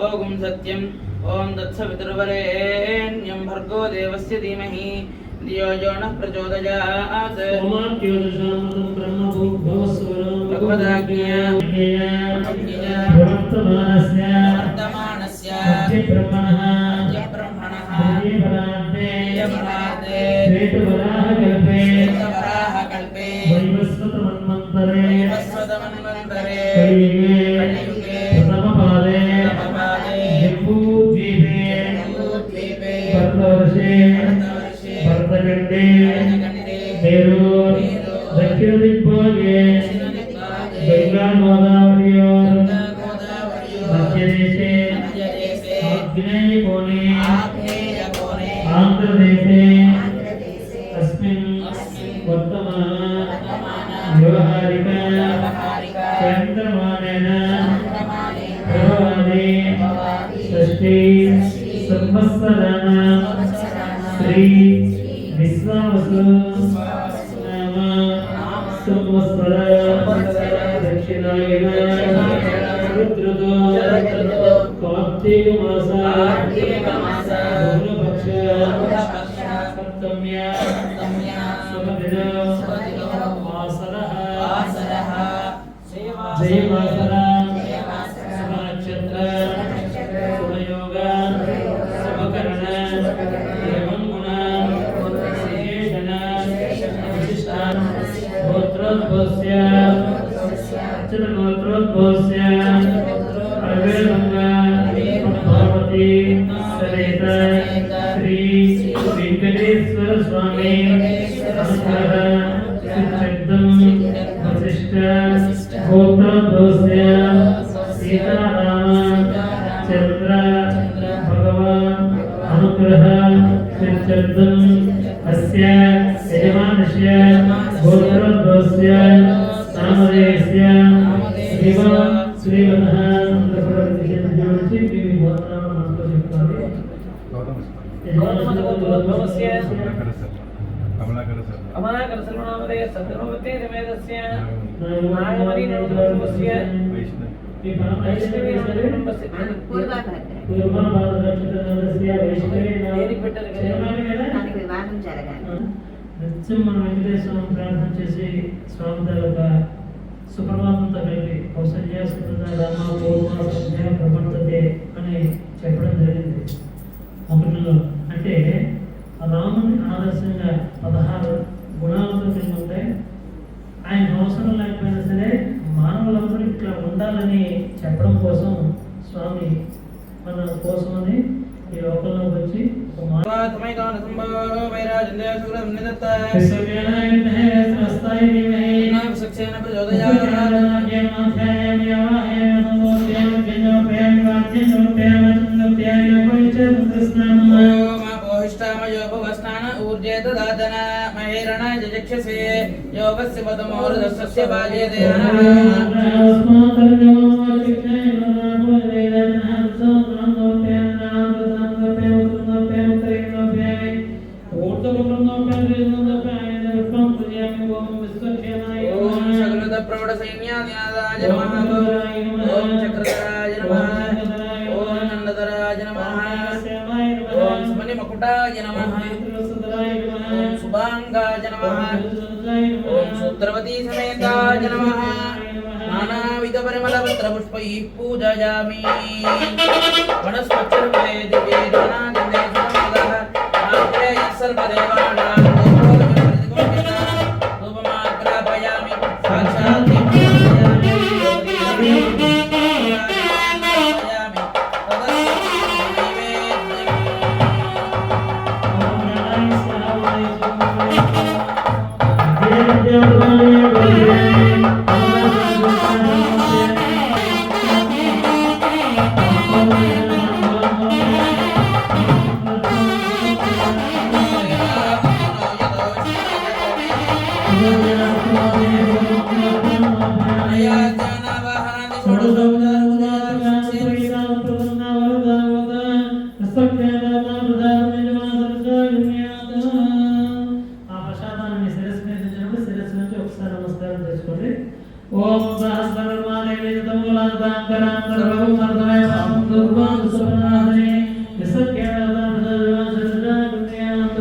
ओम सत्यम ओम तत्सवितुर्वरेण्यं भर्गो देवस्य धीमहि धियो यो नः प्रचोदयात् ओमाद्योदशामृतं ब्रह्मभूर्भुवस्वरं भगवदाज्ञया वर्तमानस्य ब्रह्मणः यवराते श्वेतवराहकल्पे वैवस्वतमन्वन्तरे कलियुगे प्रथमपादे भरतखंडे नेरूर दक्षिण दिग्भागे गंगा गोदावरियोर मध्य देशे आग्नेय कोणे आंध्र देशे अस्मिन् वर्तमान व्यवहारिक चंद्रमानेन प्रभावादि षष्ठी संवत्सराणां श्री विश्वावसु नाम संवत्सर दक्षिणायन ऋतु कार्तिक मास शुक्लपक्ष सप्तम्या शुभदिन वासरः जयवासर शुभनक्षत्र शुभयोग शुभकरण एवं गुण विशेषण गोत्रोद्भवस्य गोत्रोद्भवस्य अवेलंगा भगवती समेत श्री वेंकटेश्वर स्वामी अनुग्रह सिद्धं वशिष्ठ गोत्रोद्भवस्य सीताराम चंद्र भगवान अनुग्रह सिद्धं अस्य यजमानस्य गोत्रोद्भवस्य नामधेयस्य शिव श्रीवनः अमलाकर सर्वनामधेय सद्गुणवते समेतस्य नागमणि नवद्रवस्य वैष्णवी सर्वनंबस्य पूर्वभारतस्य वैष्णवी देనికి పెట్టారు కదా దానికి వివాహం జరగాలి నిత్యం మన వెంకటేశ్వరం ప్రార్థన చేసి స్వామి దగ్గర సుప్రభాతంతో కలిపి కౌసల్య సుప్రద రామ పూర్వ సంధ్య ప్రవర్తతే అని చెప్పడం జరిగింది ఒకటిలో అంటే రాముని ఆదర్శంగా 16 గుణాలతో ఉంటాయి. ఆయన అవసరం లేకపోయినా సరే మానవులందరూ ఇట్లా ఉండాలని చెప్పడం కోసం స్వామి మన కోసమని ఈ లోకంలోకి వచ్చి जक्षसे योगस्य पदमोरदस्य बाल्यते प्रौढ़ सैन्यादि नमः ओम चक्रधराय नमः ओम नंदधराय नमः ओम सुमनि मकुटाय नमः ओम शुभांगाय नमः ओम सूत्रवती समेताय नमः नानाविध परिमलपत्र पुष्पैः पूजयामि वनस्पतिर्वे दिव्ये दानादिन्दे समदः आग्रे सर्वदेवानां धूपमाग्रापयामि साक्षात् ఓం సహస్రమాదేవి తమోలాదాంకరాం సర్వం మర్దయ దుర్వాం సుప్రనాదే విసర్గేణాదాం సర్వజాగుణ్యాత్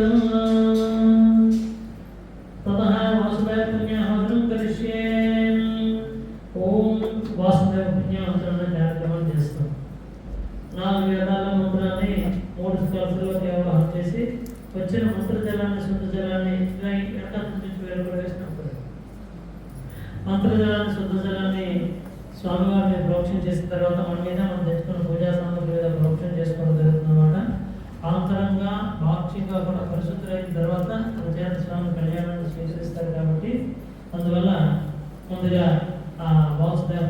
తతః వాసుదేవ పుణ్యాహోత్రం కరిష్యే. ఓం వాసుదేవ పుణ్యాహోత్రం కార్యక్రమం చేస్తాం. 4 వేదాల మంత్రాన్ని 3 స్పర్శలో వ్యవహారం చేసి వచ్చిన మంత్రజలాన్ని శుద్ధ జలాన్ని ఎండ నుంచి వేరుపడేసినప్పుడు మంత్రజలాన్ని శుద్ధ జలాన్ని స్వామివారిని ప్రోక్షణ చేసిన తర్వాత మన మీద మనం తెచ్చుకున్న పూజా సామగ్రి మీద ప్రోక్షణ చేసుకోవడం జరుగుతుంది అన్నమాట. ఆంతరంగా బాహ్యంగా కూడా పరిశుద్ధులైన తర్వాత మన చేత స్వామి కళ్యాణాన్ని స్వీకరిస్తారు కాబట్టి అందువల్ల ముందుగా ఆ వాసుదేవ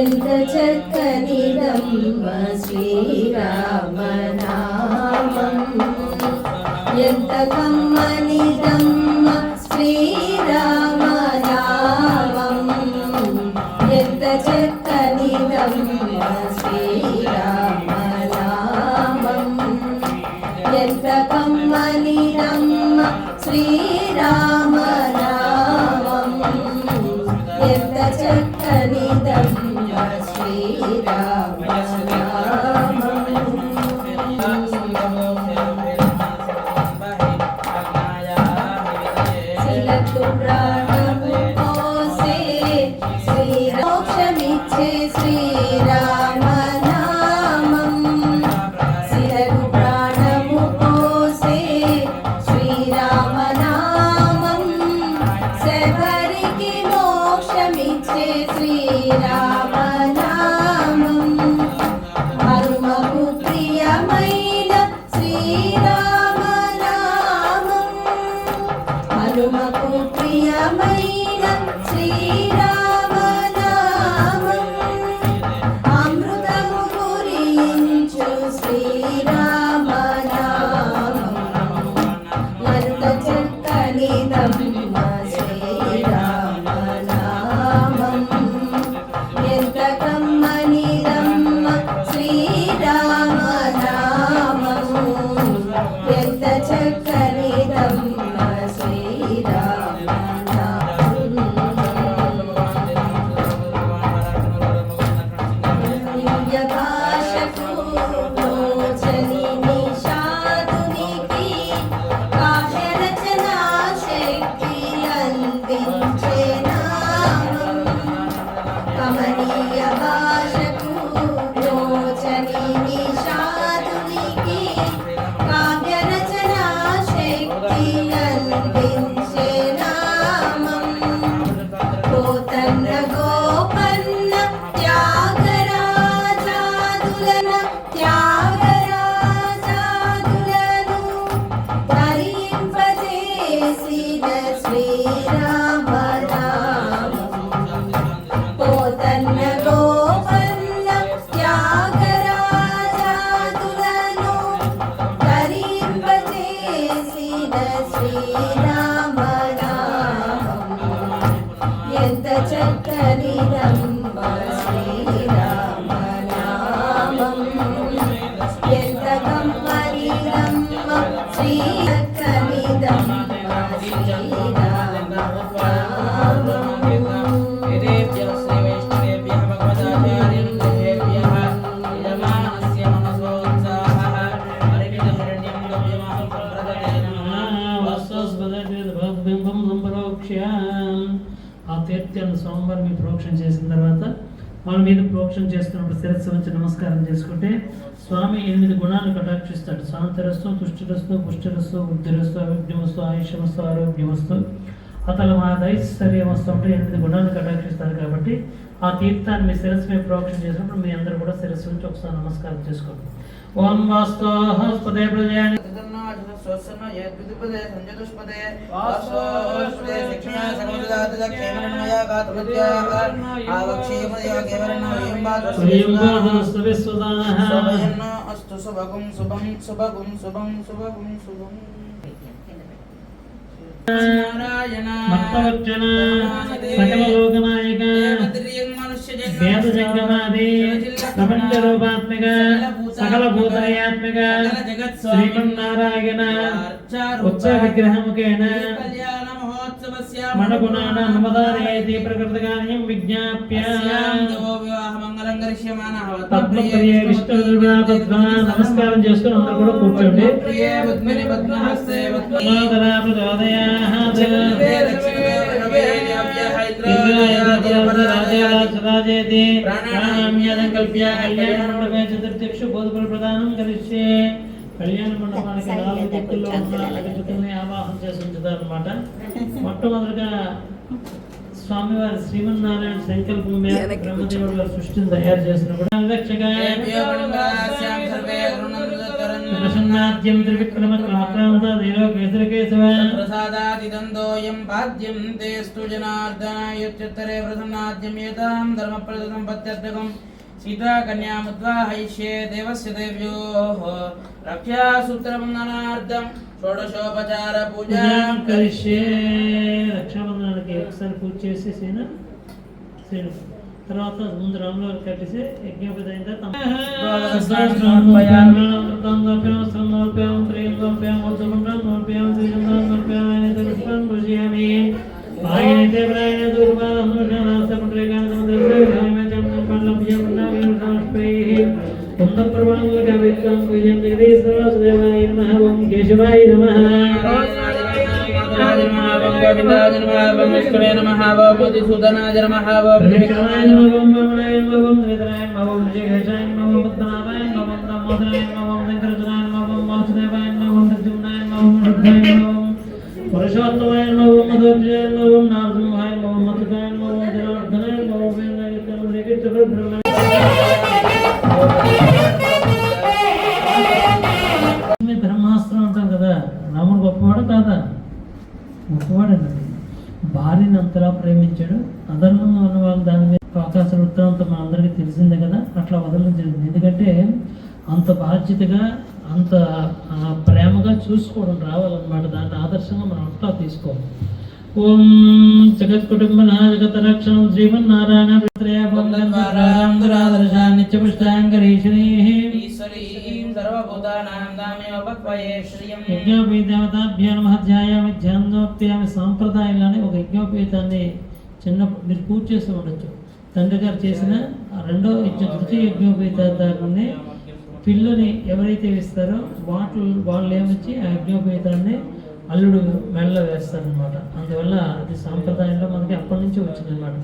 ఎంత చక్కనిదమ్మ శ్రీరామ నామం, ఎంత కమ్మనిదమ్మ శ్రీరామ నామం, ఎంత చక్కనిదమ్మ శ్రీరామ నామం, ఎంత కమ్మనిదమ్మ శ్రీరామ నామం, ఎంత చక్కనిదమ్మ శ్రీరామ శిలకు ప్రాణము పోసే శ్రీమోక్షమిచ్చే శ్రీరామ నామం, శిలకు ప్రాణము పోసే శ్రీరామ నామం, శబరికి మోక్షమిచ్చే శ్రీరామ నామం, హనుమకు ప్రియమైన శ్రీరామ నామం, హనుమకు ప్రియమైన శ్రీరామ నామం, అమృతము గురించు శ్రీరామ నామం, ఎంత చక్కనిదమ్మ శ్రీరామ నామం, ఎంత కమ్మనిదమ్మ శ్రీరామ నామం, ఎంత చక్కనిదమ్మ శ్రీరామ నామం. భాషకు మోచని నిషాదునికి కావ్య రచనా శక్తి అందించే నామం, కమనీయ భాషకు మోచని నిషాదునికి కావ్య రచనా శక్తి అందించే నామం, పోతన్న గోపన్న త్యాగరాజాదులను తరింపజేసిన శ్రీరామ నామం, పోతన్న గోపన్న త్యాగరాజాదులను తరింపజేసిన శ్రీరామ నామం, ఎంత చక్కనిదమ్మ శ్రీరామ నామం, ఎంత కమ్మనిదమ్మ శ్రీ చక్కనిదమ్మ శ్రీరామ నామం. ఆ తీర్థాన్ని స్వామివారి మీద ప్రోక్షణ చేసిన తర్వాత వాళ్ళ మీద ప్రోక్షణ చేస్తున్నప్పుడు శిరస్సు వచ్చి నమస్కారం చేసుకుంటే స్వామి 8 గుణాలు కటాక్షిస్తాడు. శాంతిరస్తు, తుష్టిరస్తు, పుష్టిరస్తు, బుద్ధిరస్తు, అవిజ్ఞమస్తు, ఆయుష్యమస్తు, ఆరోగ్యమస్తు, అతల మాదైశ్వర్యమస్తు అంటే 8 గుణాలు కటాక్షిస్తారు. కాబట్టి ఆ తీర్థాన్ని మీ శిరస్సు మీద ప్రోక్షణ చేసినప్పుడు మీ అందరూ కూడా శిరస్సు నుంచి ఒకసారి నమస్కారం చేసుకోండి. ఓం వాస్తు ప్రజయాన్ని अस्तु शुभगुं शुभं शुभगुं शुभं शुभगुं शुभं नारायण भक्तवत्सल सकल लोकनायक वेद जंगमादि प्रपंच रूपात्मक सकल भूतलयात्मक श्रीमन्नारायण उत्सव विग्रहमुखेन मनगुणान नमदारयति प्रकृतकार्यं विज्ञाप्य పద్మప్రియ విష్ణుదేవతా నమస్కారం చేసుకుని అందరూ కూడా కూర్చోండి. చతుర్థిక్షు బోధకుల ప్రదానం కలిసే కళ్యాణ మండపానికి 4 దిక్కుల్లో ఉన్న అధిపతుల్ని ఆవాహన చేసి ఉంచుతారన్నమాట. మొట్టమొదటిగా స్వామివారి శ్రీమన్నారాయణ సంకల్పం మీద బ్రహ్మదేవుడు గారు సృష్టిని తయారు చేసినప్పుడు ప్రసన్నాద్యం త్రివిక్రమ ఆక్రాంత దేవకేశవ ప్రసాదాదిదందోయం పాద్యం తేస్తు జనార్దన యుత్యుత్తరే ప్రసన్నాద్యం ఏతాం ధర్మప్రద సంపత్త్యర్థకం సీతా కన్యాముద్వాహయిష్యే దేవస్య దేవ్యోః రక్షాసూత్రబంధనార్థం షోడశోపచార పూజా కరిష్యే. రక్షాబంధనానికి ఒకసారి పూజ చేసేసిన తర్వాత ముందు రాములు కట్టేసి యజ్ఞోపేత అయిన కేశవాయ నమః గోవిందాయ నమః విష్ణువే నమః మధుసూదనాయ నమః త్రివిక్రమాయ నమః వామనాయ నమః త్రినేత్రాయ నమః ఋషికేశాయ నమః పద్మనాభాయ నమః దామోదరాయ నమః వెంకటరమణాయ నమః వాసుదేవాయ నమః నృసింహాయ నమః రుద్రాయ నమః పురుషోత్తమాయ నమః మధుర్యాయ నమః నారసింహాయ నమః మధుకాయ నమః జనార్దనాయ నమః బ్రహ్మాస్త్రం అంటాం కదా. రాముడు గొప్పవాడు కాదా? గొప్పవాడేనండి. భార్యను అంతలా ప్రేమించాడు. అధర్మంగా ఉన్న వాళ్ళు దాని మీద అవకాశం వృత్తాంతం మన అందరికీ తెలిసిందే కదా. అట్లా వదలడం జరిగింది. ఎందుకంటే అంత బాధ్యతగా అంత ప్రేమగా చూసుకోవడం రావాలన్నమాట. దాన్ని ఆదర్శంగా మనం అట్లా తీసుకోవాలి. ఓం జగత్కుటుంబన జగతరక్షణం శ్రీమన్నారాయణ నిత్యపుష్టాంగరీశ్వరీ యజ్ఞోపేతాభ్యో నమః ధ్యాయామి ధ్యానోప్యామి. సాంప్రదాయంలోనే ఒక యజ్ఞోపేతాన్ని చిన్నప్పుడు మీరు పూజ చేసి ఉండొచ్చు. తండ్రి గారు చేసిన రెండో తృతీయ యజ్ఞోపేతాన్ని పిల్లని ఎవరైతే ఇస్తారో వాళ్ళు ఏమొచ్చి ఆ యజ్ఞోపేతాన్ని అల్లుడు మెడలో వేస్తారనమాట. అందువల్ల అది సాంప్రదాయంలో మనకి అప్పటి నుంచి వచ్చిందనమాట.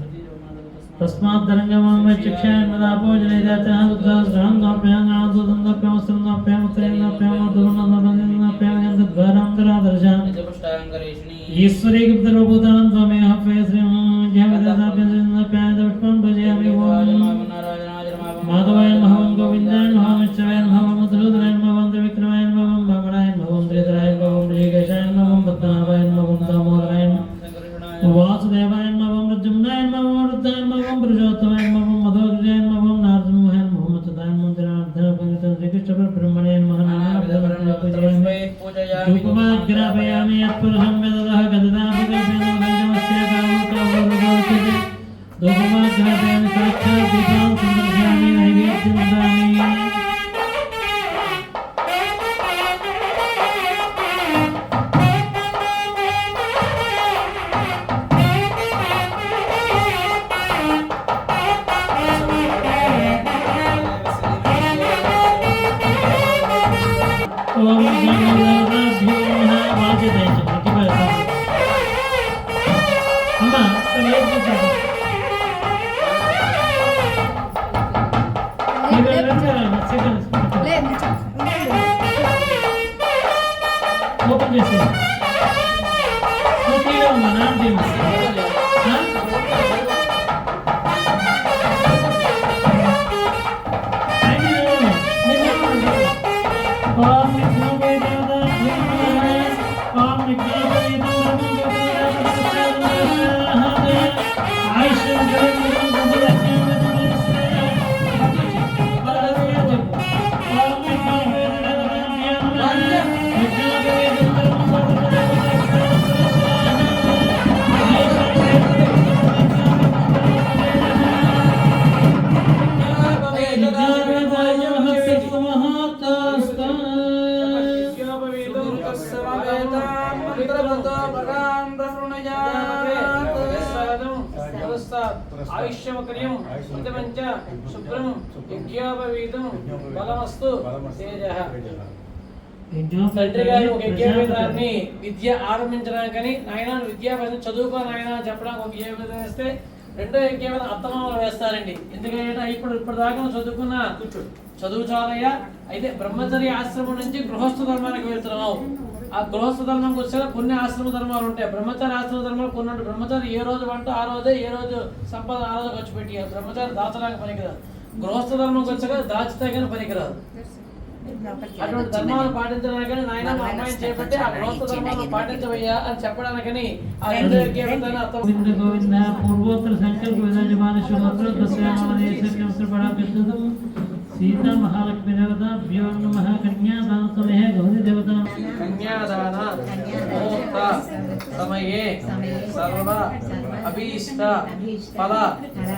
తస్మాద్ధరంగా ఈశ్వరీ గుప్తరూపూతానం త్వమేవ మాధవాయ మహం గోవిందాయ మహం విష్ణవే మహం మధుసూదనాయ మహం త్రివిక్రమాయ మహం భ్రమణాయ మహం త్రిధరాయ మహం ఋషికేశాయ మహం పద్మనాభాయ మహం దామోదరాయ వాసుదేవాయ మహం ప్రద్యుమ్నాయ మహం వృద్ధాయ మహం పురుషోత్తమాయ మహం మధోదయాయ మహం నారసింహాయ మహం మధుదాయ మహం జనార్దన పండిత శ్రీకృష్ణ బ్రహ్మణాయ మహం రూపమాగ్రాపయామి యత్పురుషం వేదదః గదదాభిగల్పేనమస్య కామకావోర్వోచతే రూపమాగ్రాపయామి సాక్షాత్ దీపాం సందర్శయామి నైవేద్యం దదామి. ఓం గణనాభ్యో నమః వాజదయ అమ్మా ఓపెన్ చేసి ఉమ్మా నాన్న ఓం ఆయుష్యమక్రియం ఉత్తమంచ శుభ్రం యజ్ఞోపవీతం బలమస్తు తేజః. తండ్రి గారు ఒక యజ్ఞోపవీతాన్ని విద్య ఆరంభించడానికని నాయన విద్యాభ్యాసం చదువుకో నాయన చెప్పడానికి ఒక యజ్ఞోపవీతం వేస్తే రెండో యజ్ఞోపవీతం అత్తమామలు వేస్తారండి. ఎందుకంటే ఇప్పుడు దాకా చదువుకున్న చదువు చాలయ్యా, అయితే బ్రహ్మచర్య ఆశ్రమం నుంచి గృహస్థ ధర్మానికి వెళ్తున్నావు. ఆ గృహస్థ ధర్మంకి వచ్చాక కొన్ని ఆశ్రమ ధర్మాలు ఉంటాయి. బ్రహ్మచారి ఆశ్రమ ధర్మాలు కొన్ని ఉంటాయి. బ్రహ్మచారి ఏ రోజు వంట ఆ రోజే, ఏ రోజు సంపద ఆ రోజు ఖర్చు పెట్టి బ్రహ్మచారి దాచడానికి పనికిరాదు. గృహస్థ ధర్మంకి వచ్చాక దాచితే కానీ పనికిరాదు. అటువంటి ధర్మాలు పాటించడానికని నాయన మా అమ్మాయిని చేపట్టి ఆ గృహస్థ ధర్మాలను పాటించవయ్యా అని చెప్పడానికని ఆ రెండు యజ్ఞోపవీతాన్ని అర్థం. పూర్వోత్తర సంకల్ప విరాజమాన శుభోత్తర దశ सीता महालक्ष्मी देवता भ्यो नमः कन्यादान समय गौरी देवता कन्यादान मुहूर्त समये सर्व अभीष्ट फल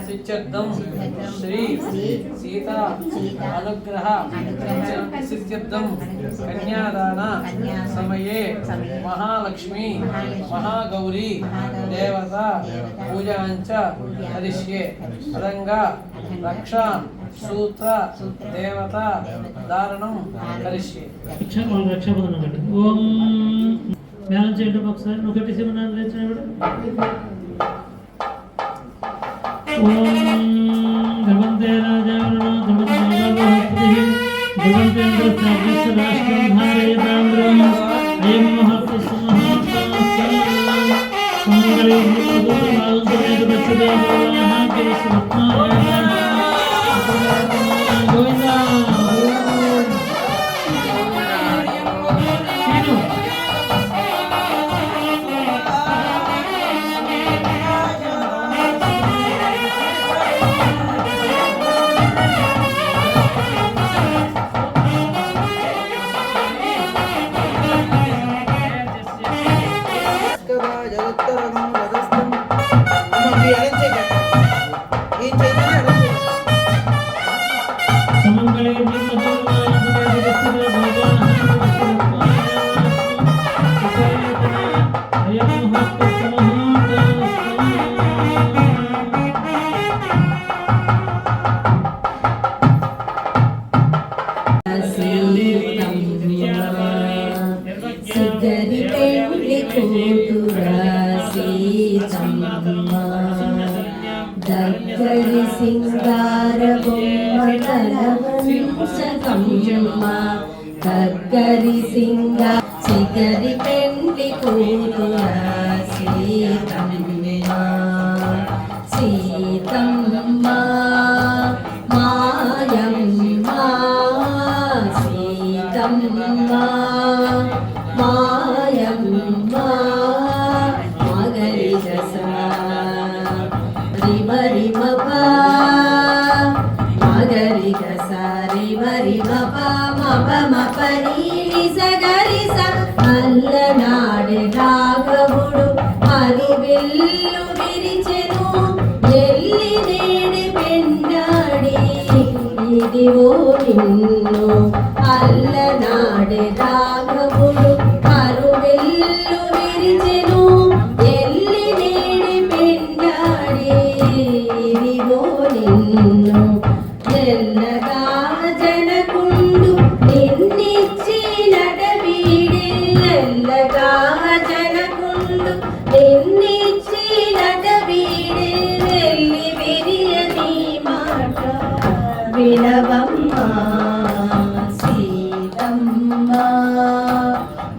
सिद्ध्यर्थं श्री सीता अनुग्रह सिद्ध्यर्थं कन्यादान समये महालक्ष्मी महागौरी देवता पूजांच करिष्ये रंगा रक्षा सूत्र देवता धारणं करिष्ये. रक्षाबंधन ओम ध्यान చేయండి ఒకసారి ఒకటి సిమనాలు లేచండి. ఓం భగవంతే రాజావరణ ధర్మదేవహస్తి భగవంతేంద్ర సర్వస్వ రాష్ట్రం ధారయతాంద్రం అయం మహత్వ సమహత్త మంగళే భూతమాంతరే దక్షదేవాః కేశవత్నాయ గోవిందా దగ్గరి సింగార బొమ్మ తలవంచకమ్మ దగ్గరి సింగా చిగరి పెండ్లి కూతుర సీతమ్మ సీతమ్మ మాయమ్మ సీతమ్మ మాయమ్మ మగరి జసా రిమరి మపా మగరి గసా రిమరి మపా మప మపరి సగరి స అల్లనాడే రాఘవుడు హరివిల్లు విరిచెను ఎల్లి నేడి పెండాడి ఇదివో నిన్ను అల్లనాడే రాఘవుడు హరివిల్లు విరిచెను ఎల్లి నేడి పెండాడి ఇదివో నిన్ను ఎల్లగా జనకుండు నిన్నిచ్చి నటవీడే ఎల్లగా జనకుండు నిన్నిచ్చి నటవీడే వెళ్ళి విరియని మాట వినవమ్మ సీతమ్మ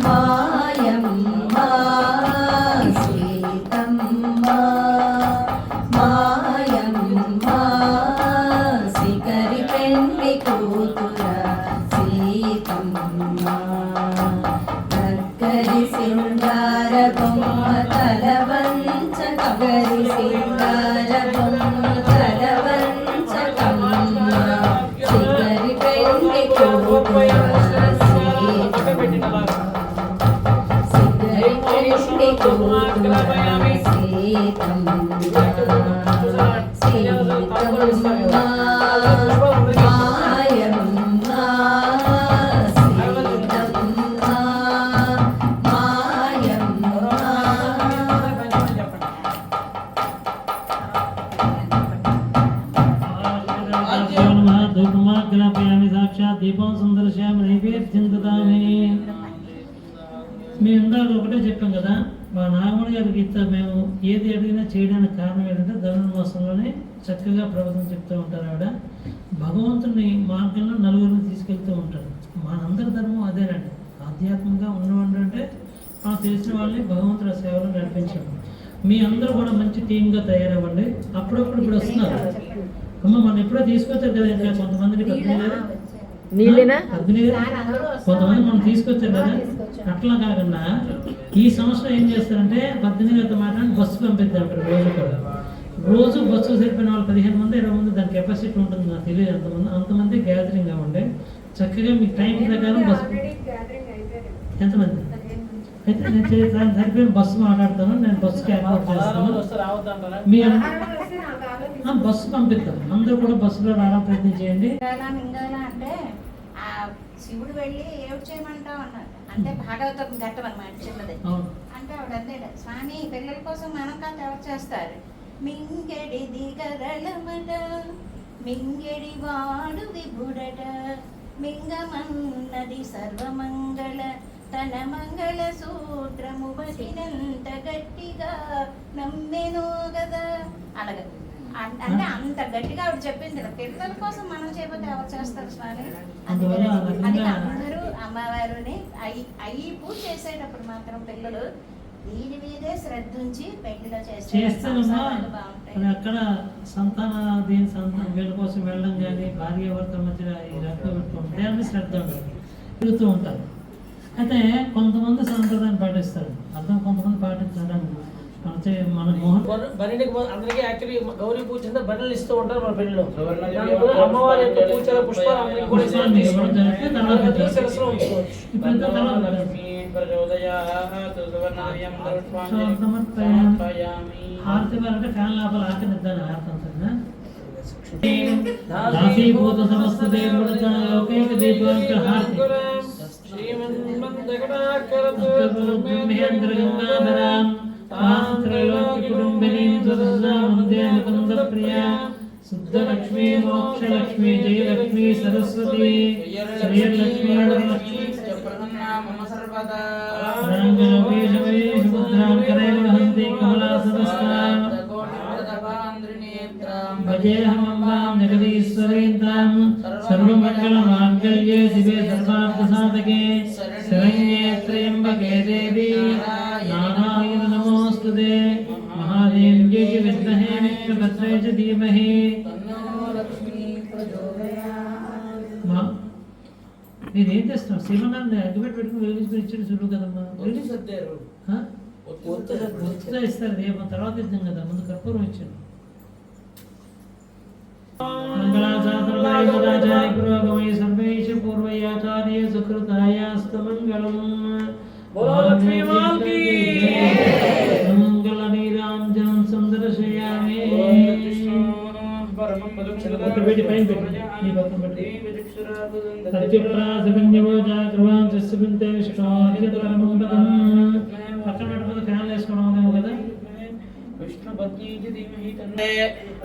మాయమ్మ బొమ్మ తల వంచకగరి సింగార బొమ్మ తల వంచకమ్మ సిగరి పెండి కూతుర సిగరి పెండి కూతుర సీతమ్మ సీతమ్మ దీపం సుందరశ్యామ నైవేద్యం దదామి. మేము ఇందాక ఒకటే చెప్పాం కదా, మా నాగమణి గారికి ఇస్తా మేము ఏది అడిగినా చేయడానికి కారణం ఏంటంటే ధనుర్మాసంలోనే చక్కగా ప్రవచనం చెప్తూ ఉంటారు ఆవిడ. భగవంతుని మార్గంలో నలుగురిని తీసుకెళ్తూ ఉంటారు. మనందరి ధర్మం అదేనండి. ఆధ్యాత్మికంగా ఉన్నవాడు అంటే మనకు తెలిసిన వాళ్ళని భగవంతుడి సేవలో నడిపించడం. మీ అందరూ కూడా మంచి టీమ్గా తయారవ్వండి. అప్పుడప్పుడు ఇప్పుడు వస్తున్నారు అమ్మ, మనం ఎప్పుడో తీసుకొచ్చారు కదా, ఇంకా కొంతమందిని కొంతమంది మనం తీసుకొచ్చారు కదా. అట్లా కాకుండా ఈ సంవత్సరం ఏం చేస్తారంటే 18 మాత్రం బస్సు పంపిద్దాం. రోజు బస్సు సరిపోయిన వాళ్ళు 15 మంది 20 మంది దాని కెపాసిటీ ఉంటుంది. నాకు తెలియదు అంతమంది గ్యాదరింగ్ అవ్వండి. చక్కగా మీ టైం ప్రకారం బస్సు ఎంతమంది అయితే నేను సరిపోయిన బస్సు మాట్లాడతాను. నేను బస్సుకి ఏర్పాటు చేస్తాను. మీ బస్సు పంపిస్తాం. అందరూ కూడా బస్సులో రావడం ప్రయత్నం చేయండి. అంటే ఆ శివుడు వెళ్ళి ఏడు చేయమంటావు అన్నాడు. అంటే భాగవతం ఘట్టం అన్నమాట చిన్నది. అంటే ఆవిడ అంతే, స్వామి పిల్లల కోసం మనం కాదు ఎవరు చేస్తారు. మింగడి దిగరళమట మింగడి వాడు విభుడట మింగమన్నది సర్వమంగళ తన మంగళ సూత్రము బసినంత గట్టిగా నమ్మెను కదా అలాగే. అంటే అంత గట్టిగా ఆవిడ చెప్పింది. పిల్లల కోసం మనం చేయబోతే ఎవరు చేస్తారు స్వామి. అది అందరూ అమ్మవారిని అయ్యి పూజ చేసేటప్పుడు మాత్రం పిల్లలు దీని మీదే శ్రద్ధ ఉంచి పెళ్లిలో చేస్తానమ్మా. అక్కడ సంతాన వీళ్ళ కోసం వెళ్ళడం కానీ భార్య భర్త మధ్య ఈ రక్తం పెట్టుకుంటే శ్రద్ధ ఉండదు, తిరుగుతూ ఉంటారు. అయితే కొంతమంది సాంప్రదాయం పాటిస్తారు, కొంతమంది పాటించడం. మన మోహన్ బలికి అందరికీ యాక్చువల్లీ గౌరీ పూజ బట్టలు ఇస్తూ ఉంటారు మన పెళ్ళిలో. అమ్మవారి యొక్క పూజ పుష్పాలు అందరికీ కూడా హారతి అంటే ఫ్యాన్ లోపల ఆకనిద్దాను హారతంతా సమస్త దేవుడు దీపాంక హారతి శుద్ధలక్ష్మీ మోక్షలక్ష్మీ జయలక్ష్మీ సరస్వతి శ్రీలక్ష్మీ భజేహమమ్మాం జగదీశ్వరీంతాం సర్వమంగళమాంగళ్యే శివే సర్వార్థసాధకే శరణ్యే త్రయంబకే దేవి నారాయణ నమోస్తుతే మహాదేవ్యై విద్మహే విష్ణుపత్రే చ ధీమహి. మీరు ఏం చేస్తున్నారు? శివనాన్ని అగ్గిపెట్టి పెట్టుకుని వెలిగించుకుని ఇచ్చాడు చూడు కదమ్మా. ఒత్తుగా ఇస్తారు రేపు, తర్వాత ఇద్దాం కదా. ముందు కర్పూరం ఇచ్చాడు. మంగళాచార్య పురోగమై సర్వేష పూర్వయాచార్య సుకృతాయాస్తు మంగళం. మంగళ నీరాంజనం సందర్శయామి.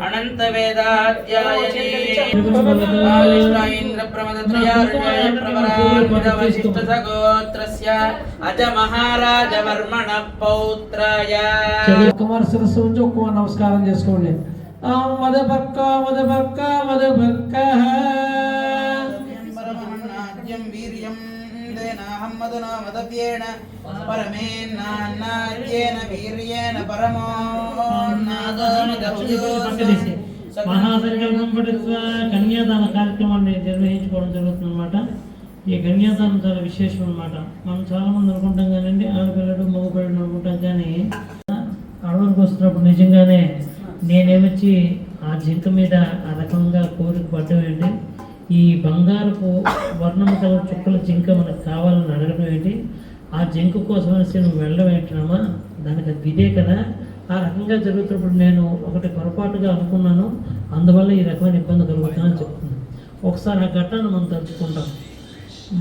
అనంత వేదాధ్యాయని అజ మహారాజ వర్మణ పౌత్రాయ. కుమార్ సరస్సు నుంచి ఒక్క నమస్కారం చేసుకోండి. మదపక్క మదపక్క మదపక్క వీర్యం దేనాహమ్మదున మదవ్యేణ పరమేన్నాన్యేన వీర్యేణ పరమో మహాసంకల్పం పఠిత్వా కన్యాదాన కార్యక్రమాన్ని నిర్వహించుకోవడం జరుగుతుంది అనమాట. ఈ కన్యాదానం చాలా విశేషం అనమాట. మనం చాలా మంది అనుకుంటాం కానండి, ఆడపిల్లడు మగపిల్లడు అనుకుంటాం నిజంగానే నేనేమొచ్చి ఆ జింక మీద ఆ రకంగా కోరిక పడడం ఏంటి, ఈ బంగారపు వర్ణము కల చుక్కల జింక మనకు కావాలని అడగడం ఏంటి, ఆ జింక కోసం అనేసి నువ్వు వెళ్ళడం ఏంటమ్మా, దానికి అది ఇదే కదా. ఆ రకంగా జరుగుతున్నప్పుడు నేను ఒకటి పొరపాటుగా అనుకున్నాను, అందువల్ల ఈ రకమైన ఇబ్బంది కలుగుతుందని చెప్తున్నాను. ఒకసారి ఆ ఘటనను మనం తలుచుకుంటాం.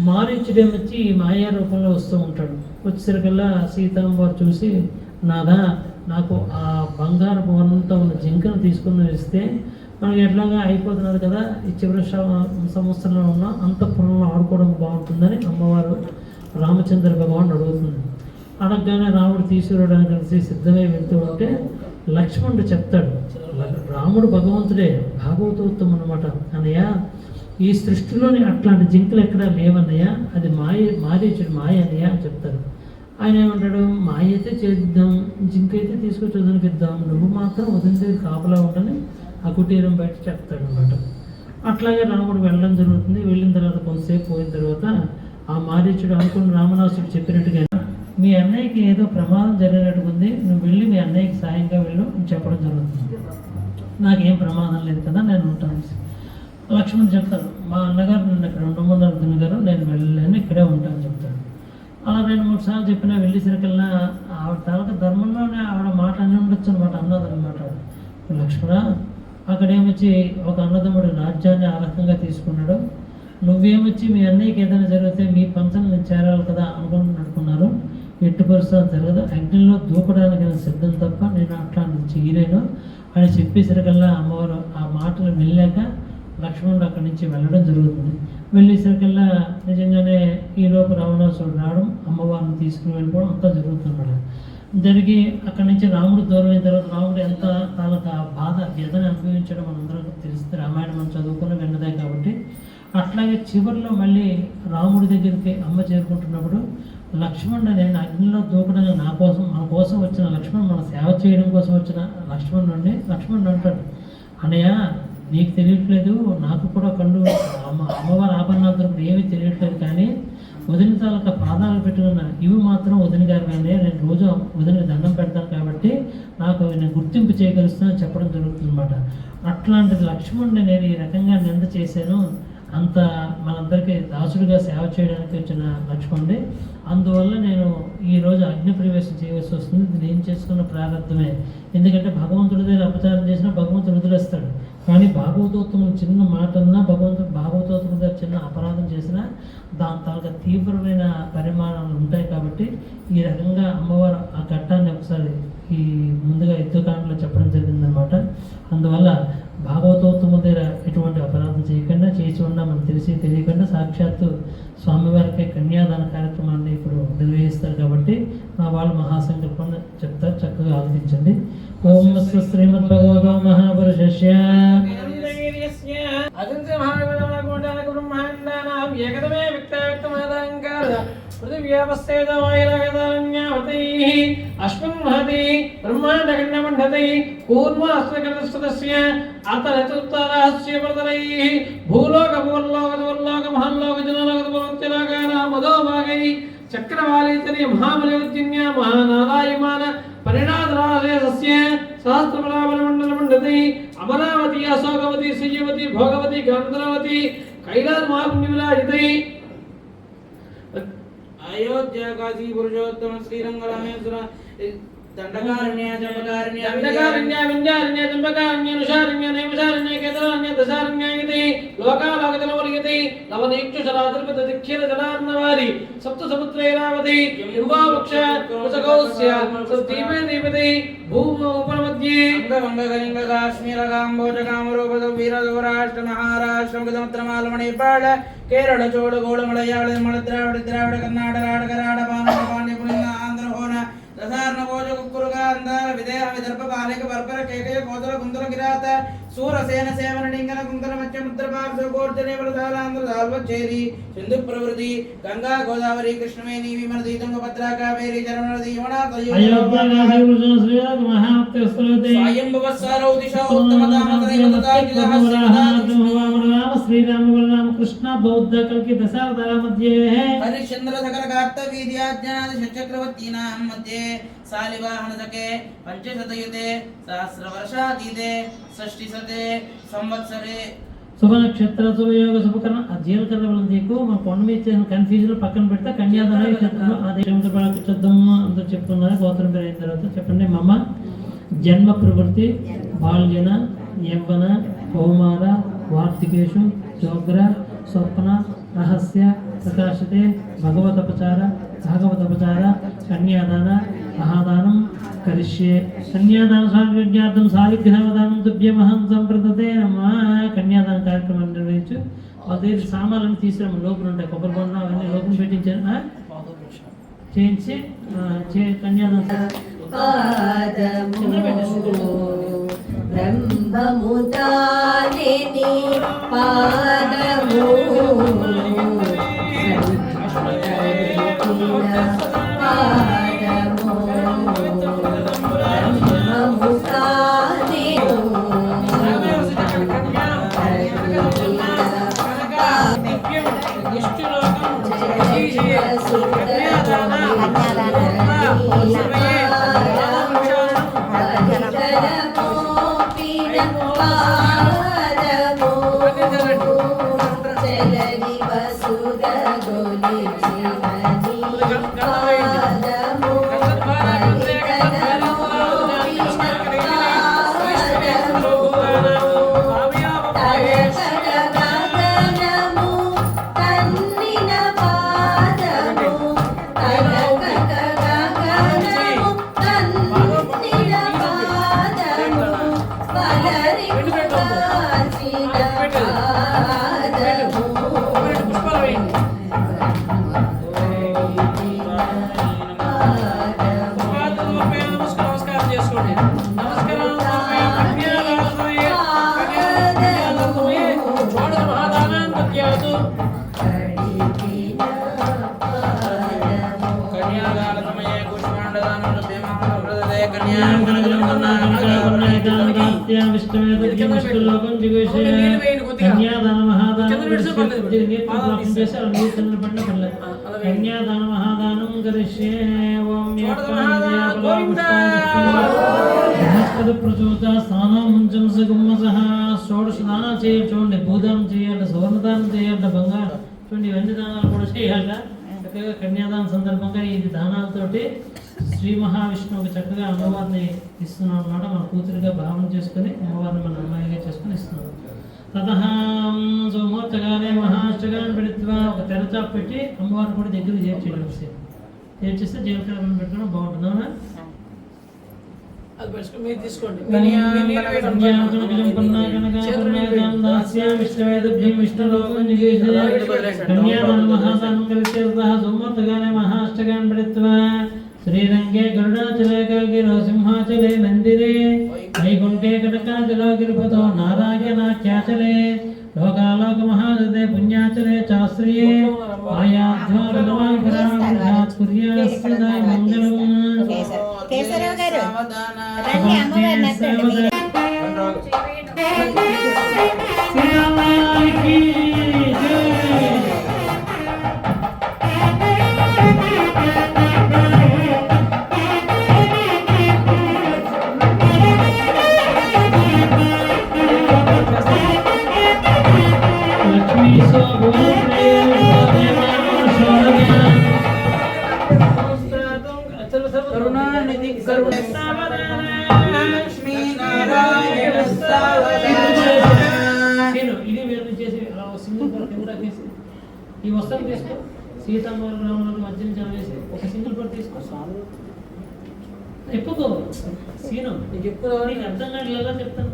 మారీచుడేమొచ్చి ఈ మాయా రూపంలో వస్తూ ఉంటాడు. వచ్చేసరికల్లా సీతామ్మవారు చూసి, నాదా నాకు ఆ బంగారపు వర్ణంతో ఉన్న జింకను తీసుకుని ఇస్తే మనకి ఎట్లాగా అయిపోతున్నది కదా, ఈ చివరి సంవత్సరంలో ఉన్న అంతఃపురంలో ఆడుకోవడం బాగుంటుందని అమ్మవారు రామచంద్ర భగవాన్ అడుగుతుంది. అడగగానే రాముడు తీసుకురావడానికి కలిసి సిద్ధమై వెళ్తూ ఉంటే లక్ష్మణుడు చెప్తాడు, రాముడు భగవంతుడే, భాగవతోత్తముడు అనమాట. అన్నయ్య ఈ సృష్టిలోని అట్లాంటి జింకలు ఎక్కడా లేవన్నయ్య, అది మారీచుడు మాయ అన్నయ్య అని చెప్తారు. ఆయన ఏమంటాడు, మాయ అయితే చేద్దాం, జింక అయితే తీసుకొచ్చి వదిలిపిద్దాం, నువ్వు మాత్రం వదిలితే కాపలా ఉండని ఆ కుటీరం బయట చెప్తాడు అనమాట. అట్లాగే రాముడు వెళ్ళడం జరుగుతుంది. వెళ్ళిన తర్వాత కొంతసేపు పోయిన తర్వాత ఆ మారీచుడు అనుకున్న రామనాసుడు చెప్పినట్టుగా మీ అన్నయ్యకి ఏదో ప్రమాదం జరిగినట్టుగా ఉంది, నువ్వు వెళ్ళి మీ అన్నయ్యకి సాయంగా వెళ్ళు అని చెప్పడం జరుగుతుంది. నాకేం ప్రమాదం లేదు కదా, నేను ఉంటాను. లక్ష్మణ్ చెప్తాడు, మా అన్నగారు నన్ను ఇక్కడ ఉండమన్నారు గారు, నేను వెళ్ళలేను, ఇక్కడే ఉంటాను చెప్తాడు. అలా 2-3 సార్లు చెప్పినా వెళ్ళేసరికల్లా ఆవిడ తాలూకా ధర్మంలోనే ఆవిడ మాట అని ఉండొచ్చు అనమాట, అన్నదన్నమాట. లక్ష్మణ అక్కడేమొచ్చి ఒక అన్నదమ్ముడు రాజ్యాన్ని ఆ రకంగా తీసుకున్నాడు, నువ్వేమొచ్చి మీ అన్నయ్యకి ఏదైనా జరిగితే మీ పంచం నేను చేరాలి కదా అనుకున్నారు. ఎట్టి పరిస్థితులు జరగదు, అగ్నిలో దూకడానికి నేను సిద్ధం తప్ప నేను అట్లాంటి చేయలేను అని చెప్పేసరికల్లా అమ్మవారు ఆ మాటలు వెళ్ళాక లక్ష్మణుడు అక్కడి నుంచి వెళ్ళడం జరుగుతుంది. వెళ్ళేసరికల్లా నిజంగానే ఈలోపు రావణాసురుడు రావడం, అమ్మవారిని తీసుకుని వెళ్ళిపోవడం అంతా జరుగుతున్నాడు. జరిగి అక్కడి నుంచి రాముడు దూరం అయిన తర్వాత రాముడు ఎంత తాలూకా బాధ వ్యధని అనుభవించడం మనందరం తెలిస్తే, రామాయణం మనం చదువుకుని విన్నదే కాబట్టి. అట్లాగే చివరిలో మళ్ళీ రాముడి దగ్గరికి అమ్మ చేరుకుంటున్నప్పుడు లక్ష్మణుడు నేను అగ్నిలో దూకడానికి మన కోసం వచ్చిన లక్ష్మణుడు, మన సేవ చేయడం కోసం వచ్చిన లక్ష్మణుడు అంటాడు, అన్నయ్య నీకు తెలియట్లేదు, నాకు కూడా అమ్మవారి ఆభరణాలు ఏమీ తెలియట్లేదు, కానీ వదిన తాలూకా పాదాలు పెట్టుకున్న ఇవి మాత్రం వదిన గారు కానీ నేను రోజు వదిన దండం పెడతాను కాబట్టి నాకు నేను గుర్తింపు చేయగలుగుతానని చెప్పడం జరుగుతుంది అనమాట. అట్లాంటి లక్ష్మణుడిని నేను ఈ రకంగా నింద చేశాను, అంత మనందరికీ దాసుడిగా సేవ చేయడానికి వచ్చిన లక్ష్మణుడి, అందువల్ల నేను ఈరోజు అగ్ని ప్రవేశం చేయవలసి వస్తుంది. నేను చేసుకున్న ప్రారంభమే, ఎందుకంటే భగవంతుడి దగ్గర అపచారం చేసినా భగవంతుడు వదిలేస్తాడు, కానీ భాగవతోత్తములు చిన్న మాట అన్నా భాగవతోత్తముల దగ్గర చిన్న అపరాధం చేసినా దాని తాలూకా తీవ్రమైన పరిమాణాలు ఉంటాయి. కాబట్టి ఈ రకంగా అమ్మవారు ఆ ఘట్టాన్ని ఒకసారి ఈ ముందుగా యుద్ధకాండలో చెప్పడం జరిగిందనమాట. అందువల్ల భాగవతోత్తముల దగ్గర ఎటువంటి అపరాధం చేయకుండా, చేసి ఉన్నా మనకు తెలియకుండా సాక్షాత్తు స్వామివారికి కన్యాదాన కార్యక్రమాన్ని ఇప్పుడు నిర్వహిస్తారు. కాబట్టి వాళ్ళు మహాసంకల్పం చెప్తారు, చక్కగా ఆలోచించండి. ఓం శ్రీమద్ భగవతో మహాపురుషస్య ఏకదమే వ్యక్తవ్యక్తమహంకార పృథివ్యావస్థేతమైరగతారణ్యావతైః అస్మిన్ మహతి బ్రహ్మాండఖండమండతైః కూర్మాస్త్రకృతస్య అతరచతుత్తరస్య ప్రతరైః భూలోక మహల్లోక జనలోకమధోభాగైః చక్రవాళీతని మహాబలివజ్జన్య మహానాదాయమాన పరిణాదరాశయ సహస్రబలాబలమండలమండతైః అమరావతి అశోకవతి శయ్యవతి భోగవతి గాంధరవతి కైలాస్ మహాపుణ్యవిరాజితైః అయోధ్య కాశీ పురుషోత్తమ శ్రీరంగరామేశ్వర దండకారణ్య జంబకారణ్య వింధ్యారణ్య జంబకారణ్య నుషారణ్య నైమిషారణ్య కేదారణ్య దశారణ్యాయతి లోకాలోకజలవలియతి లవనీక్షుషరాధర్మత దిక్షిర జలార్ణవారి సప్త సముద్రైరావతి యువావక్ష కుశకౌస్య సప్తీమే దీపతి భూమ ఉపనమధ్యే అంగవంగగలింగ కాశ్మీర కాంబోజ కామరూపద వీరగౌరాష్ట్ర మహారాష్ట్ర ముఖదమత్రమాలమణిపాళ కేరళ చోళ గోళ మలయాళ ద్రావిడ కర్ణాటక రాడకరాడ పాండ్య పులింగ ఆంధ్ర హోన దశార్ణ భోజ కుక్కురుగా అందార విదేహ విదర్భ బాలిక బర్బర కేకయ కోదల గుందల గిరాత సూరసేన సేవన లింగన కుంకర మధ్య ముద్ర పార్శ్వ గోర్జనే వరదాలాంధ్ర దాల్వచ్చేరి సింధు ప్రవృతి గంగా గోదావరి కృష్ణవేణి విమనది తుంగభద్ర కావేరి జరమనది యమునా స్వయంభవస్సారౌ దిశా శ్రీరామ బలరామ కృష్ణ బౌద్ధ కల్కి దశావతార మధ్యే హరిశ్చంద్ర సకల కార్తవీర్యాజ్ఞాది షట్చక్రవర్తీనాం మధ్యే శాలివాహన సకే పంచశతయుతే సహస్రవర్షాతీతే షష్ఠిశతే సంవత్సరే శుభ నక్షత్ర శుభయోగ శుభకరణ ఆ జీలకర్ర వల్ల నీకు మా కొండ మీద చేసిన కన్ఫ్యూజన్ పక్కన పెడితే కన్యాదాన నక్షత్రంలో అదే చూద్దాము అందరూ చెప్తున్నారు. గోత్రం పేరు అయిన తర్వాత చెప్పండి. మమ జన్మ ప్రవృత్తి బాల్యన యవ్వన కౌమార వార్తికేషు చోగ్ర స్వప్న రహస్య ప్రకాశతే భగవతపచార భాగవతపచార కన్యాదాన మహాదానం కరిష్యే. కన్యాదాన సాంగత్యార్థం సాలిగ్రహవదానం తుభ్యమహం సంప్రదతే నమః. కన్యాదాన కార్యక్రమం నిర్వహించు. అదే సామాన్లను తీసుకురాము. లోపల ఉంటాయి కొబ్బరి బొండ అవన్నీ లోపల పెట్టించాను చేయించి కన్యాదాన బ్రహ్మముదారిని పాదము కన్యాదాన మహాదానం కరిష్యే. ప్రచోద స్నానం ముంచం సగుమ్మసహ షోడశ దానాలు చేయాలి. చూడండి, భూదానం చేయాలి, సువర్ణదానం చేయాలి, బంగారం చూడండి, ఇవన్నీ దానాలు కూడా చేయాలి. చక్కగా కన్యాదాన సందర్భంగా ఈ దానాలతోటి శ్రీ మహావిష్ణువుకి చక్కగా అమ్మవారిని ఇస్తున్నాం అన్నమాట. మన కూతురిగా భావన చేసుకుని అమ్మవారిని మన అమ్మాయిగా చేసుకుని ఇస్తున్నాం. తతహాం సోమోత్తగానే మహాష్టగాన్ని పెడుతువా ఒక తెరచాపు పెట్టి అమ్మవారిని కూడా దగ్గర చేర్చేస్తే జీలకర్ర పెట్టుకోవడం బాగుంటుందా? మీరు తీసుకోండి. శ్రీరంగే గరుడాచలే గిరో సింహాచలే మందిరే వైకుంఠే కటకాచలో గిరిపతో నారాయణాఖ్యాచలే లోకాలోక మహాదదే పుణ్యాచలే శాస్త్రియే మంగళం. కేశవరావు గారు రండి, అమ్మవారిని ఎత్తండి. ఈ వస్త్రం తీసుకో, సీతామోహన్ రాములకు మధ్య చదివేసి ఒక సింగిల్ పట్టు తీసుకో. ఎప్పుకో సీను నీకు ఎప్పుడు నీకు అర్థం కాదు చెప్తాను.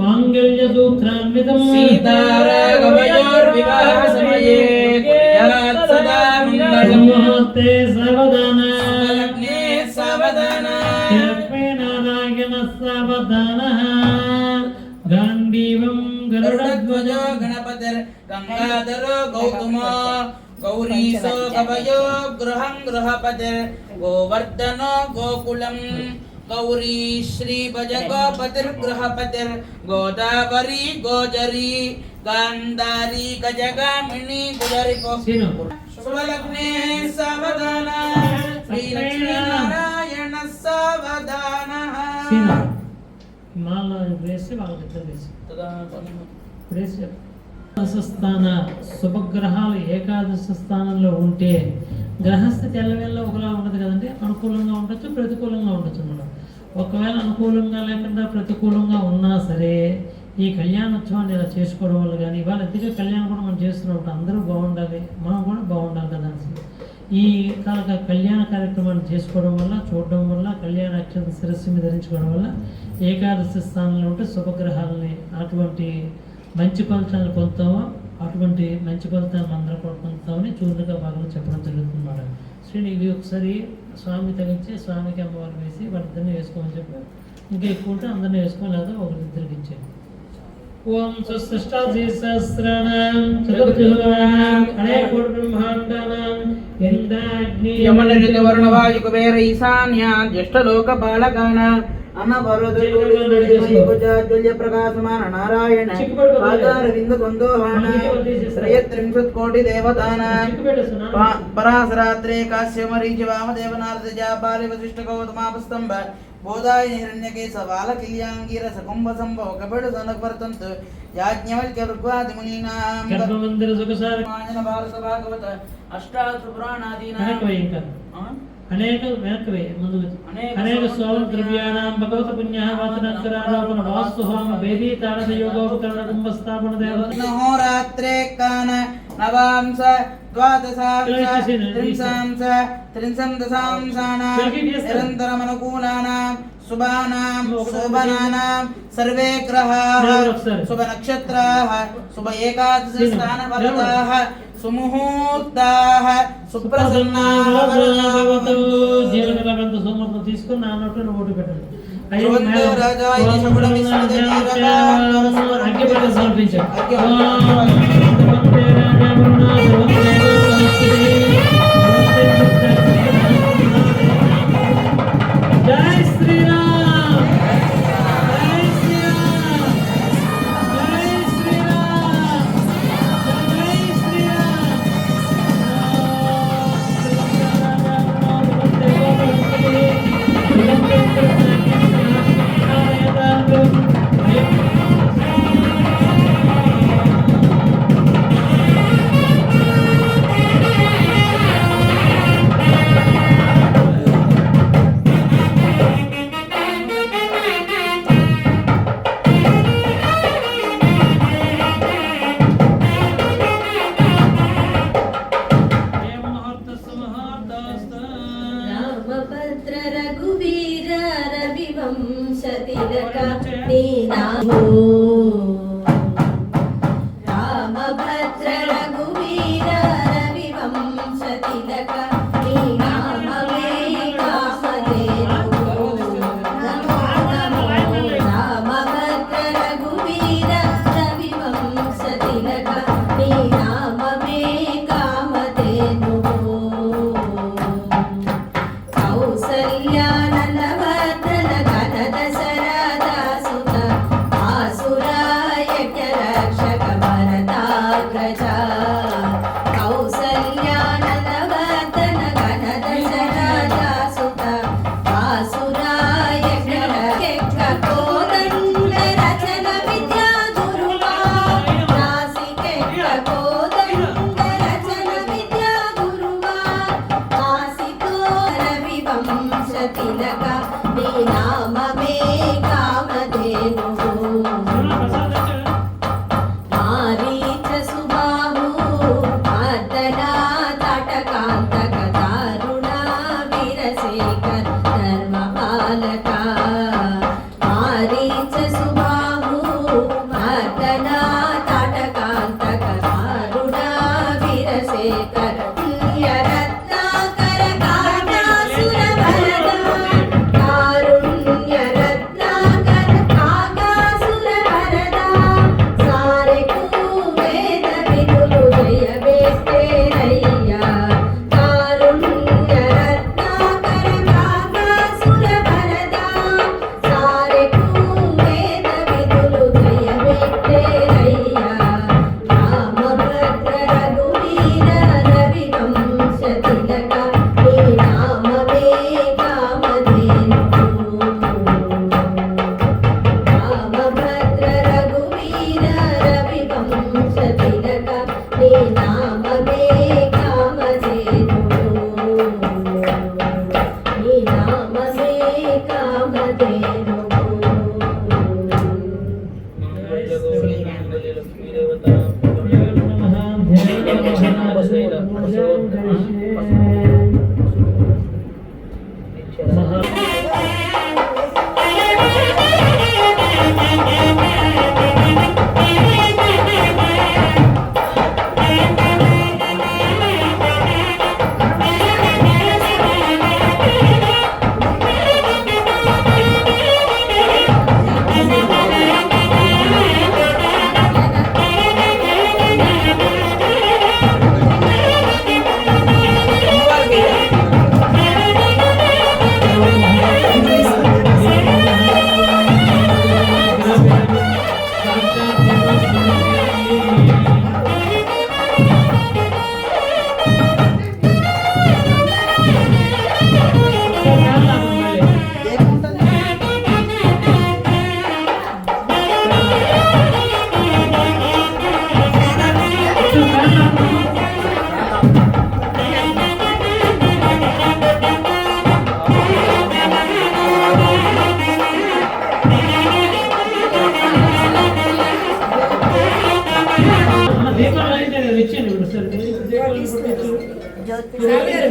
మాంగళ్య సూత్రాన్వితం సవదాన गंगाधरो गौतमो गौरीशो कवयो गृहं गृहपतिर् गोवर्धनो गोकुलं गौरी श्री भज गोपतिर्गृहपतिर् गोदावरी गोजरी गांधारी गजगामिनी गुजरिको शुभलग्ने सावधान श्री लक्ष्मी नारायण सावधान మాల వేసి వాళ్ళకి వేసి వేసి స్థాన శుభగ్రహాలు ఏకాదశ స్థానంలో ఉంటే గ్రహస్థితి ఎల్లవేళ్ళ ఒకలా ఉండదు కదండి, అనుకూలంగా ఉండొచ్చు ప్రతికూలంగా ఉండొచ్చు అన్నమాట. ఒకవేళ అనుకూలంగా లేకుండా ప్రతికూలంగా ఉన్నా సరే ఈ కళ్యాణోత్సవాన్ని ఇలా చేసుకోవడం వల్ల కానీ ఇవాళ ఎందుకే కళ్యాణం కూడా మనం చేస్తున్నప్పుడు అందరూ బాగుండాలి, మనం కూడా బాగుండాలి కదా అని ఈ కళ్యాణ కార్యక్రమాన్ని చేసుకోవడం వల్ల చూడడం వల్ల కళ్యాణ అక్షత శిరస్సు మీద ధరించుకోవడం వల్ల ఏకాదశి స్థానంలో ఉంటే శుభగ్రహాలని అటువంటి మంచి ఫలితాలను పొందుతామో అటువంటి మంచి ఫలితాలను అందరూ కూడా పొందుతామని చూరుగా భాగంలో చెప్పడం జరుగుతుందన్నమాట. శ్రీని ఇవి ఒకసారి స్వామి తగ్గించి స్వామికి అమ్మవారు వేసి వాళ్ళిద్దరిని వేసుకోమని చెప్పారు. ఇంకా ఎక్కువ ఉంటే అందరినీ వేసుకోలేదా ఒకరిద్దరికి ఇచ్చారు. ఓం స్వస్తిష్టాది సహస్రాణం చతుర్భుజానాం అనేకోటి బ్రహ్మాండానాం ఇంద్రాగ్ని యమనిరుత వరుణ వాయు కుబేర ఈశాన్య జ్యేష్ఠ లోక బాలకానాం అనవరుద్య ప్రకాశమాన నారాయణ పాదారవింద బంధోహాన త్రయత్రింశత్ కోటి దేవతానాం పరాశరాత్రే కాశ్యమరీచి వామదేవ నారద జాపాలి వశిష్ఠ గౌతమాపస్తంభ బోధాయ హిరణ్యకేశ బాలకిల్యాంగీరస కుంభ సంభవ కపిల సనకవర్తంతు యాజ్ఞవల్క్య ఋగ్వాది మునీనాం గర్భమందిర సుఖసార మాజన భారత భాగవత అష్టాదశ పురాణాదీనాం అనేక వెనక్కి ముందు అనేక సోమ ద్రవ్యానాం భగవత పుణ్యః వాతనకరారోపణ వాస్తు హోమ వేదీ తాళన యోగోపకరణ కుంభస్థాపన దేవత నహోరాత్రే కాన నవాంస ద్వాదశాంస త్రింశాంస త్రింశందశాంసానాం నిరంతరమనుకూలానాం శుభానాం శోభనానాం సర్వే గ్రహాః శుభ నక్షత్రాః శుభ ఏకాదశ స్థాన ఫలదాః సుముహూర్తాః సుప్రసన్నాః జీవనగలంత సోమర్తో తీసుకొని నా నోట్లో ఓటు పెట్టండి. అగ్గిపెట్ట సమర్పించారు. జై శ్రీరామ్, జై శ్రీరామ్, జై శ్రీరామ్, జై శ్రీరామ్. రామభద్ర రఘువీర రవివంశతిలక నీ నామో రామభద్ర రఘువీర రవివంశతిలక నీ నామమే కామధేను నమో నమో రామభద్ర రఘువీర రవివంశతిలక నీ నామమే కామధేను కౌసల్యానందవర్ధన ఘన దశరథసుత ఆసురాయక రక్షక భరతాగ్రజ కౌసల్యానందవర్ధన ఘన దశరథసుత ఆసురాయక రక్షక కోదండ రచన విద్యా గురువా నాసికెక్క కోదండ రచన విద్యా గురువా ఆసితో రవివంశతిలక నీ నామమే కామధేను మారీచ సుబాహు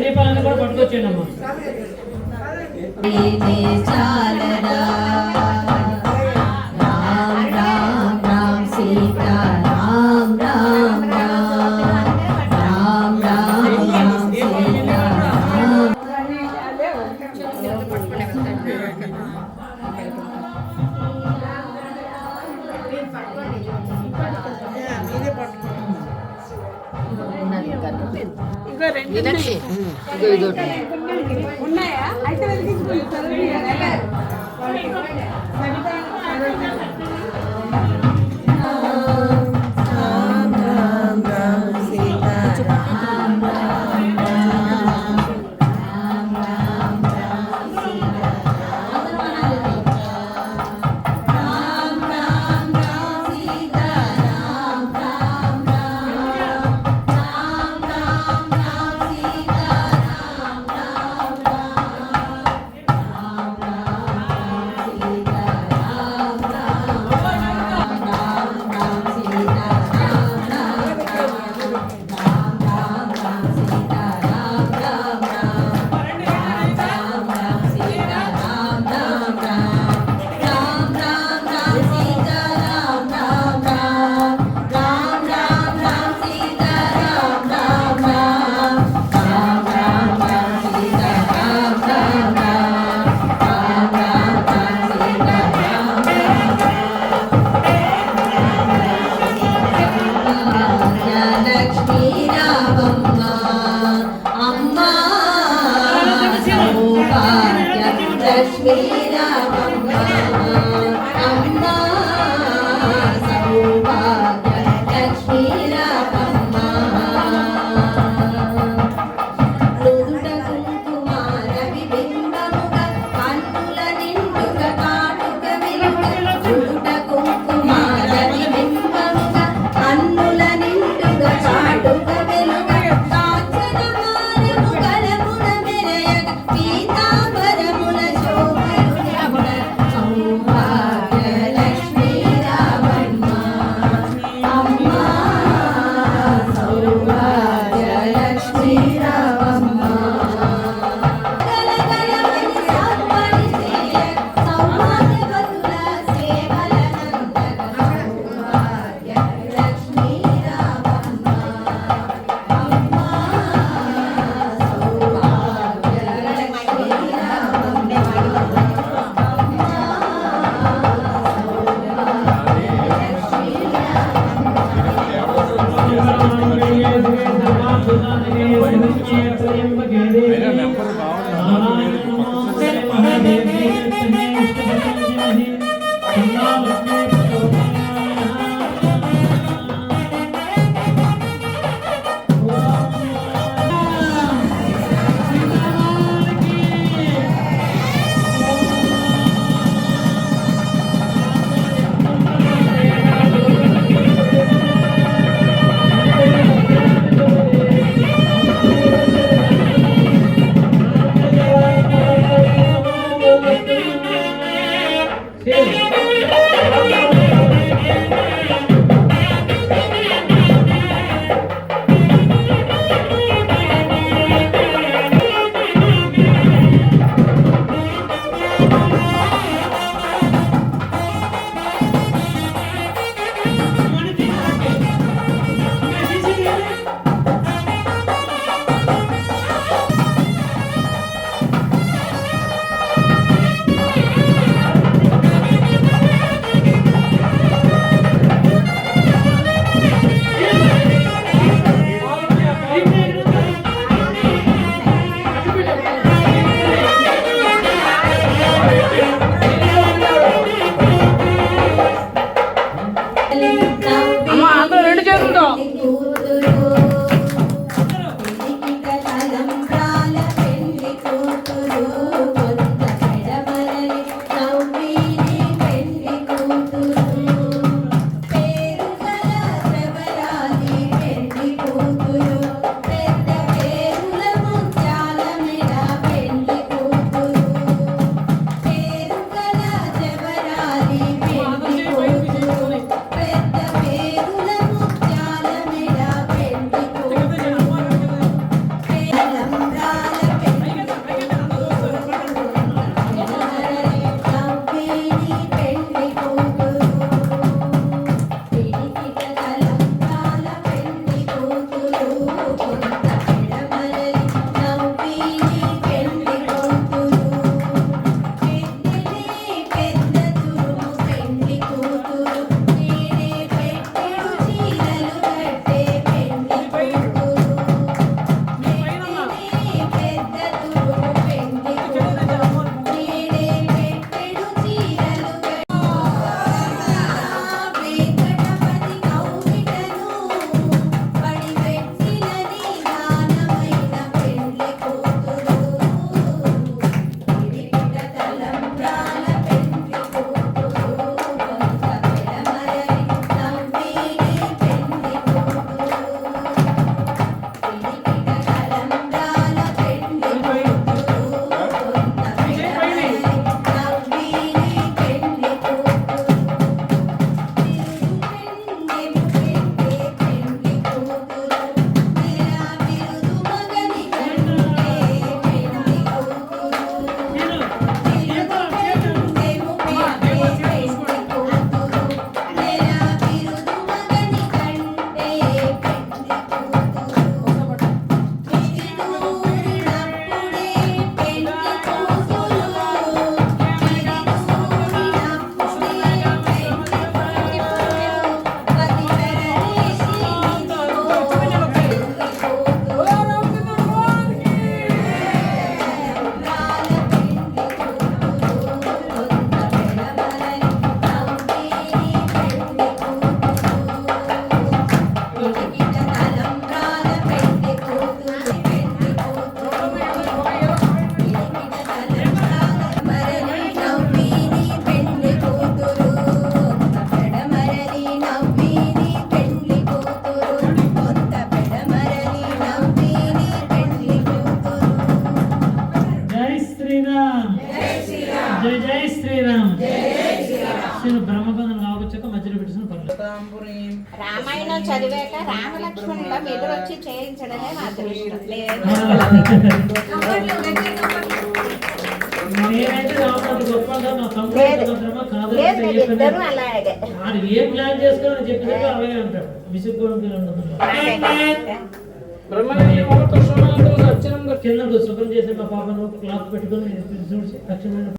దీపాలన్నీ కూడా పట్టుకొచ్చేయండి అమ్మా. చాలరా రామ్ రామ్ రామ్ సీతా రామ్ రామ్ రామ్ రామ్ రామ్ రామ్ సీతా రామ్. ఉన్నాయా అయితే రామ్ రామ్ రామ్ సీతా రామ్ రామ్ రామ్ రామ్ రామ్ రామ్ సీతా రామ్ రామ్ రామ్ సీతా రామ్ రామ్ రామ్ రామ్ రామ్ రామ్ సీతా రామ్ రామ్ లక్ష్మీ రామమ్మ అమ్మ సౌభాగ్య లక్ష్మీ రామమ్మ అమ్మ సౌభాగ్య లక్ష్మీ రామమ్మ నుదుట కుంకుమార విబింబముగా కన్నుల నిండుగా కాటుక వెలుగ నుదుట కుంకుమార విబింబముగా కన్నుల నిండుగా కాటుక వెలుగ కాంచనమారము కలమున మెరయగ పీతాంబరముల శోభయుడమున సౌభాగ్య లక్ష్మీ రామమ్మ అమ్మ సౌభాగ్య లక్ష్మీ రామమ్మ గలగలమని సాత్వని సేయ సౌభాగ్యవతుల సేవలనందగ సౌభాగ్య లక్ష్మీ రామమ్మ అమ్మ సౌభాగ్య లక్ష్మీ రామరామ రామాయణం చదివాక రామలక్ష్మణుల మీద వచ్చి చేయించడమే నా అదృష్టం. నేనైతే రావడానికి గొప్పగా మా తమ్ముడు లేదు. భద్రమా కాదు లేదు, లేదు, ఇద్దరు అలాగే. వాడు ఏం ప్లాన్ చేసుకోవాలని చెప్పినట్టు అలాగే అంటాడు విసుక్కోవడానికి ఉండదు. బ్రహ్మదేవుడు సోమనాథుడు అర్చనం కింద శుభ్రం చేసి మా పాపను క్లాత్ పెట్టుకొని చూసి తక్షణమైన